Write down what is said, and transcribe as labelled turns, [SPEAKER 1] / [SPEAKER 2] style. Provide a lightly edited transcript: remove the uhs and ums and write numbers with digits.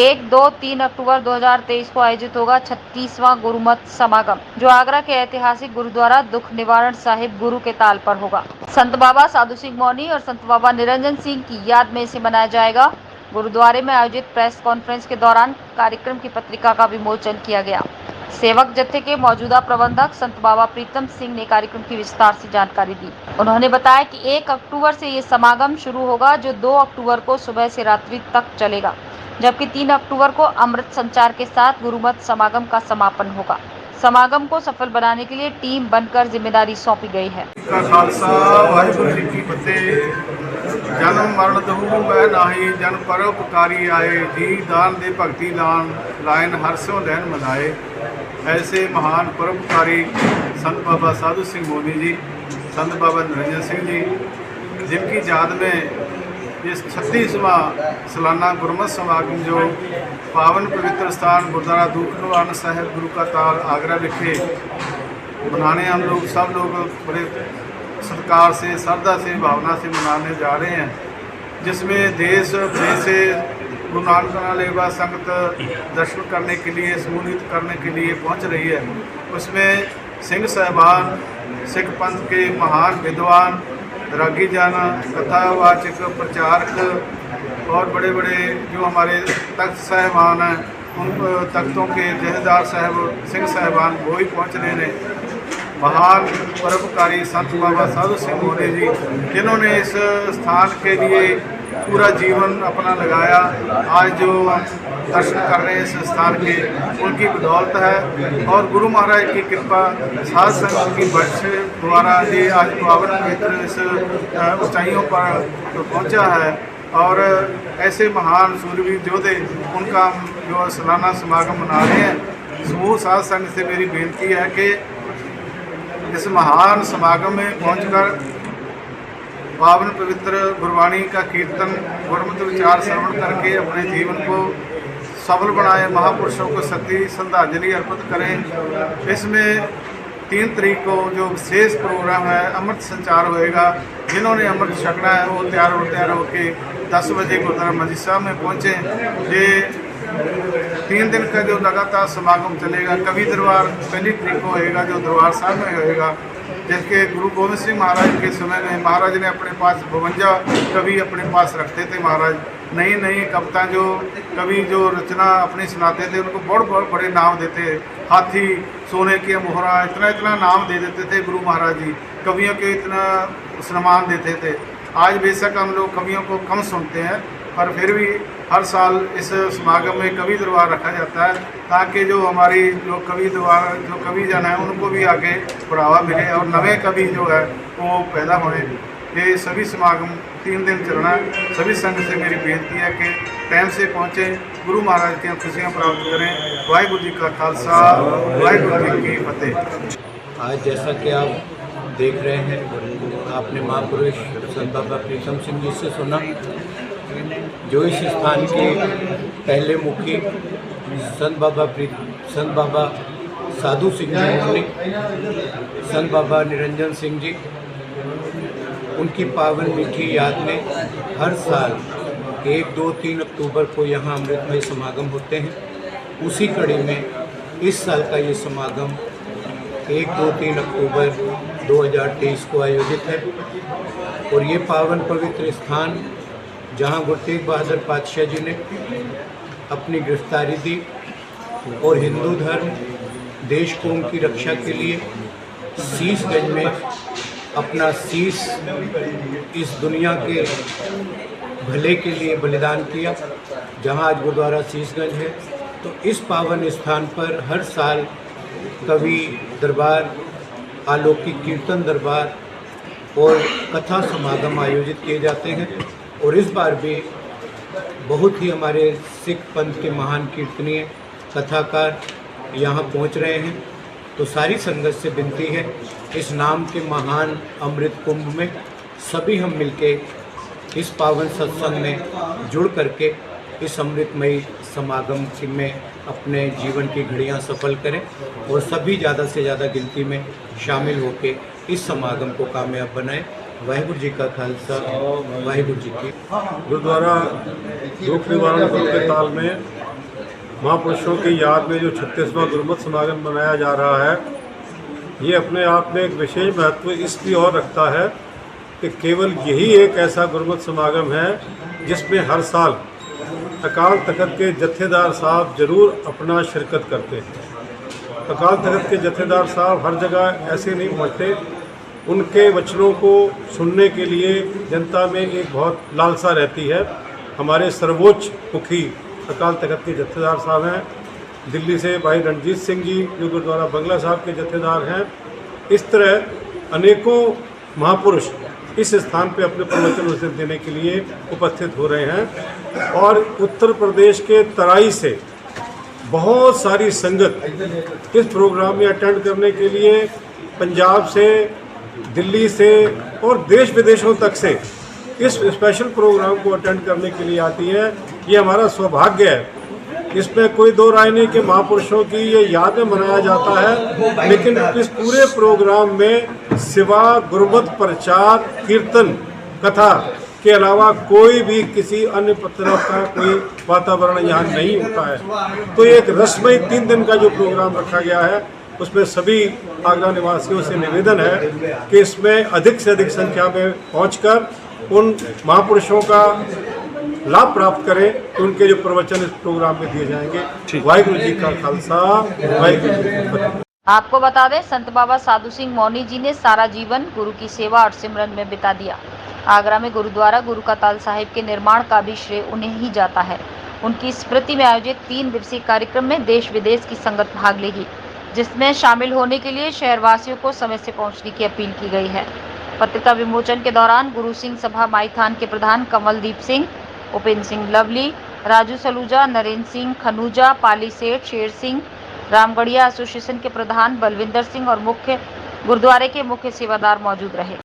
[SPEAKER 1] 1, 2, 3 अक्टूबर 2023 को आयोजित होगा 36वां गुरुमत समागम, जो आगरा के ऐतिहासिक गुरुद्वारा दुख निवारण साहिब गुरु के ताल पर होगा। संत बाबा साधु सिंह मौनी और संत बाबा निरंजन सिंह की याद में इसे मनाया जाएगा। गुरुद्वारे में आयोजित प्रेस कॉन्फ्रेंस के दौरान कार्यक्रम की पत्रिका का विमोचन किया गया। सेवक जत्थे के मौजूदा प्रबंधक संत बाबा प्रीतम सिंह ने कार्यक्रम की विस्तार से जानकारी दी। उन्होंने बताया कि 1 अक्टूबर से ये समागम शुरू होगा, जो 2 अक्टूबर को सुबह से रात्रि तक चलेगा, जबकि 3 अक्टूबर को अमृत संचार के साथ गुरुमत समागम का समापन होगा। समागम को सफल बनाने के लिए टीम बनकर जिम्मेदारी सौंपी गई है।
[SPEAKER 2] खालसा वाहिगुरू जी की फतेह। जन्म मरण दहू मैं नाही, जन परोपकारी आए, जी दान दे भगती दान, लायन हरसों लैन मनाए। ऐसे महान परोपकारी संत बाबा साधु सिंह मोनी जी, संत बाबा निरंजन सिंह जी, जिनकी याद में इस 36वां सालाना गुरुमत समागम जो पावन पवित्र स्थान गुरुद्वारा दुख निवारण साहिब गुरु का ताल आगरा विखे मनाने हम लोग सब लोग बड़े सत्कार से, श्रद्धा से, भावना से मनाने जा रहे हैं, जिसमें देश विदेश से गुरु नानक लेवा संगत दर्शन करने के लिए, सम्मानित करने के लिए पहुंच रही है। उसमें सिंह साहिबान, सिख पंथ के महान विद्वान, रागी जन, कथावाचक, प्रचारक और बड़े बड़े जो हमारे तख्त साहिबान हैं, उन तख्तों के जथेदार साहब सिंह साहिबान वो ही पहुँच रहे हैं। महान परोपकारी संत बाबा साधु सिंह मोनी जी, जिन्होंने इस स्थान के लिए पूरा जीवन अपना लगाया, आज जो दर्शन कर रहे हैं इस स्थान के, उनकी बदौलत है। और गुरु महाराज की कृपा, साध संगत की बख्श द्वारा ये आज पावन पवित्र इस ऊंचाइयों पर पहुंचा है। और ऐसे महान सूरवीर योद्धे, उनका जो सालाना समागम मना रहे हैं, समूह साध संघ से मेरी बेनती है कि इस महान समागम में पहुंचकर पावन पवित्र गुरबाणी का कीर्तन, गुरमत विचार श्रवण करके अपने जीवन को सफल बनाए, महापुरुषों को सती श्रद्धांजलि अर्पित करें। इसमें 3 तारीख को जो विशेष प्रोग्राम है, अमृत संचार होएगा। जिन्होंने अमृत छकना है वो तैयार होके 10 बजे गुरुद्वारा मंजी साहब में पहुँचे। ये 3 दिन का जो लगातार समागम चलेगा। कवि दरबार पहली तारीख को होएगा, जो दरबार साहब में होएगा, जिसके गुरु गोविंद सिंह महाराज के समय में महाराज ने अपने पास 52 कवि अपने पास रखते थे। महाराज नई नई कविता जो कवि जो रचना अपनी सुनाते थे, उनको बहुत बड़े नाम देते, हाथी, सोने की मोहरा, इतना नाम दे देते थे गुरु महाराज जी। कवियों के इतना सम्मान देते थे। आज बेशक हम लोग कवियों को कम सुनते हैं, पर फिर भी हर साल इस समागम में कवि दरबार रखा जाता है, ताकि जो हमारी जो कवि दरबार जो कवि जन है उनको भी आगे बढ़ावा मिले और नए कवि जो है वो पैदा होने। ये सभी समागम 3 दिन चलना है। सभी संघ से मेरी बेनती है कि टाइम से पहुँचे, गुरु महाराज की खुशियाँ प्राप्त करें। वाहिगुरू जी का खालसा, वाहिगुरू जी की फतेह।
[SPEAKER 3] आज जैसा कि आप देख रहे हैं, आपने महापुरुष संत बाबा प्रीतम सिंह जी से सुना, जो इस स्थान के पहले मुखी संत बाबा साधु सिंह जी मोनी, संत बाबा निरंजन सिंह जी, उनकी पावन मीठी याद में हर साल 1, 2, 3 अक्टूबर को यहाँ अमृतमय समागम होते हैं। उसी कड़ी में इस साल का ये समागम 1, 2, 3 अक्टूबर 2023 को आयोजित है। और ये पावन पवित्र स्थान जहाँ गुरु तेग बहादुर पातशाह जी ने अपनी गिरफ्तारी दी और हिंदू धर्म, देश कौम की रक्षा के लिए शीशगंज में अपना शीश इस दुनिया के भले के लिए बलिदान किया, जहाँ आज गुरुद्वारा शीशगंज है। तो इस पावन स्थान पर हर साल कवि दरबार, अलौकिक कीर्तन दरबार और कथा समागम आयोजित किए जाते हैं। और इस बार भी बहुत ही हमारे सिख पंथ के महान कीर्तनीय कथाकार यहाँ पहुँच रहे हैं। तो सारी संगत से विनती है, इस नाम के महान अमृत कुंभ में सभी हम मिलके इस पावन सत्संग में जुड़ करके इस अमृतमयी समागम में अपने जीवन की घड़ियां सफल करें और सभी ज़्यादा से ज़्यादा गिनती में शामिल होकर इस समागम को कामयाब बनाएं। वाहिगुरू जी का खालसा, वाहिगुरू जी की।
[SPEAKER 2] गुरुद्वारा दुख निवारण गुरु के ताल में
[SPEAKER 4] महापुरुषों की याद में जो 36वां गुरुमत समागम मनाया जा रहा है, ये अपने आप में एक विशेष महत्व इसलिए और रखता है कि केवल यही एक ऐसा गुरुमत समागम है जिसमें हर साल अकाल तख्त के जत्थेदार साहब जरूर अपना शिरकत करते हैं। अकाल तख्त के जत्थेदार साहब हर जगह ऐसे नहीं पहुँचते, उनके वचनों को सुनने के लिए जनता में एक बहुत लालसा रहती है। हमारे सर्वोच्च मुखी अकाल तख्त के जत्थेदार साहब हैं, दिल्ली से भाई रणजीत सिंह जी जो गुरुद्वारा बंगला साहब के जत्थेदार हैं। इस तरह अनेकों महापुरुष इस स्थान पे अपने प्रवचन उस दिन देने के लिए उपस्थित हो रहे हैं और उत्तर प्रदेश के तराई से बहुत सारी संगत इस प्रोग्राम में अटेंड करने के लिए पंजाब से, दिल्ली से और देश विदेशों तक से इस स्पेशल प्रोग्राम को अटेंड करने के लिए आती है। ये हमारा सौभाग्य है, इसमें कोई दो राय नहीं कि महापुरुषों की ये याद में मनाया जाता है, लेकिन इस पूरे प्रोग्राम में सिवा गुरुमत प्रचार, कीर्तन, कथा के अलावा कोई भी किसी अन्य तरह का कोई वातावरण यहाँ नहीं होता है। तो एक रस्मई 3 दिन का जो प्रोग्राम रखा गया है, उसमें सभी आगरा निवासियों से निवेदन है कि इसमें अधिक से अधिक संख्या में पहुंचकर उन महापुरुषों का लाभ प्राप्त करें तो उनके जो प्रवचन इस प्रोग्राम में दिए जाएंगे। वाहिगुरु जी का खालसा, वाहिगुरु जी की फतेह।
[SPEAKER 1] आपको बता दें, संत बाबा साधु सिंह मौनी जी ने सारा जीवन गुरु की सेवा और सिमरन में बिता दिया। आगरा में गुरुद्वारा गुरु का ताल साहिब के निर्माण का भी श्रेय उन्हें ही जाता है। उनकी स्मृति में आयोजित 3 दिवसीय कार्यक्रम में देश विदेश की संगत भाग लेगी, जिसमें शामिल होने के लिए शहरवासियों को समय से पहुंचने की अपील की गई है। पत्रिका विमोचन के दौरान गुरु सिंह सभा माईथान के प्रधान कमलदीप सिंह, उपेंद्र सिंह लवली, राजू सलूजा, नरेंद्र सिंह खनूजा, पाली सेठ, शेर सिंह, रामगढ़िया एसोसिएशन के प्रधान बलविंदर सिंह और मुख्य गुरुद्वारे के मुख्य सेवादार मौजूद रहे।